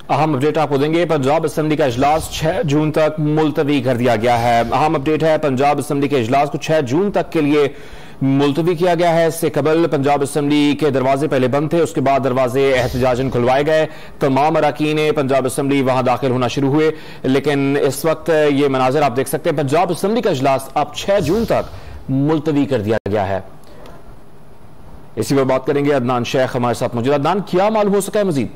अहम अपडेट आपको देंगे। पंजाब असेंबली का इजलास 6 जून तक मुलतवी कर दिया गया है। अहम अपडेट है, पंजाब असेंबली के इजलास को 6 जून तक के लिए मुलतवी किया गया है। इससे कबल पंजाब असेंबली के दरवाजे पहले बंद थे, उसके बाद दरवाजे एहतजाजन खुलवाए गए। तमाम अरकान पंजाब असेंबली वहां दाखिल होना शुरू हुए, लेकिन इस वक्त ये मनाजर आप देख सकते हैं, पंजाब असेंबली का इजलास अब 6 जून तक मुलतवी कर दिया गया है। इसी पर बात करेंगे, अदनान शेख हमारे साथ मौजूद। अदनान, क्या मालूम हो सका है मजीद?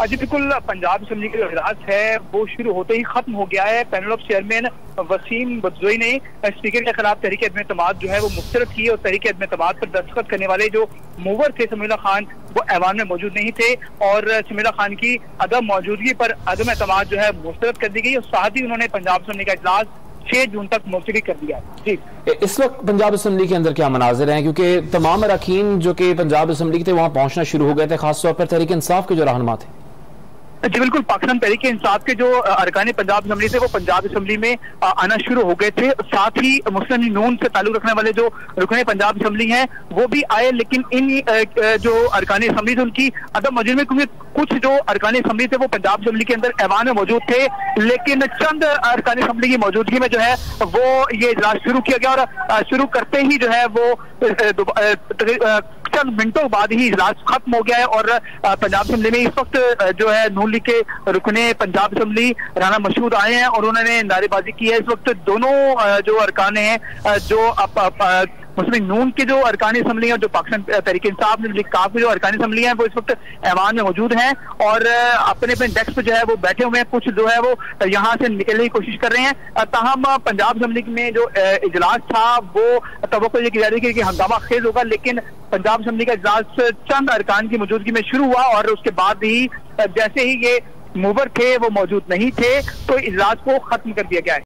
जी बिल्कुल, पंजाब असेंबली का जो इजलास है वो शुरू होते ही खत्म हो गया है। पैनल ऑफ चेयरमैन वसीम बदजोई ने स्पीकर के खिलाफ तहरीक अदम एतमाद जो है वो मुस्तरद की और तहरीक अदम एतमाद पर दस्तखत करने वाले जो मूवर थे समीउल्लाह खान, वो ऐवान में मौजूद नहीं थे और समीउल्लाह खान की अदम मौजूदगी पर अदम एतमाद जो है मुस्तरद कर दी गई और साथ ही उन्होंने पंजाब असेंबली का इजलास 6 जून तक मुलतवी कर दिया। जी, इस वक्त पंजाब असेंबली के अंदर क्या मनाजिर हैं, क्योंकि तमाम अरकान जो कि पंजाब असेंबली के थे वहां पहुंचना शुरू हो गए थे, खासतौर पर तहरीक इंसाफ के जो रहनुमा थे? जी बिल्कुल, पाकिस्तान तहरीक इंसाफ के जो अरकान पंजाब असेंबली थे वो पंजाब असेंबली में आना शुरू हो गए थे। साथ ही मुस्लिम लीग नून से ताल्लुक रखने वाले जो रुकने पंजाब असेंबली हैं वो भी आए, लेकिन इन जो अरकान असेंबली थे उनकी अदम मौजूद में, क्योंकि कुछ जो अरकान असेंबली थे वो पंजाब असेंबली के अंदर ऐवान में मौजूद थे, लेकिन चंद अरकान असेंबली की मौजूदगी में जो है वो ये इजलास शुरू किया गया और शुरू करते ही जो है वो चंद मिनटों बाद ही इजलास खत्म हो गया है। और पंजाब असेंबली में इस वक्त जो है नून लीग के रुकने पंजाब असेंबली राना मशहूद आए हैं और उन्होंने नारेबाजी की है। इस वक्त दोनों जो अरकान हैं, जो मुस्लिम नून के जो अरकान असेंबली और जो पाकिस्तान तहरीक इंसाफ लीग काफ के जो अरकान असेंबली हैं वो इस वक्त ऐवान में मौजूद हैं और अपने अपने डेस्क पे जो है वो बैठे हुए हैं। कुछ जो है वो यहाँ से निकलने की कोशिश कर रहे हैं। ताहम पंजाब असेंबली में जो इजलास था वो तवक्को ये की जा रही है कि हंगामा खेज होगा, लेकिन पंजाब असेंबली का इजलास चंद अरकान की मौजूदगी में शुरू हुआ और उसके बाद ही जैसे ही ये मूवर थे वो मौजूद नहीं थे तो इजलास को खत्म कर दिया गया है।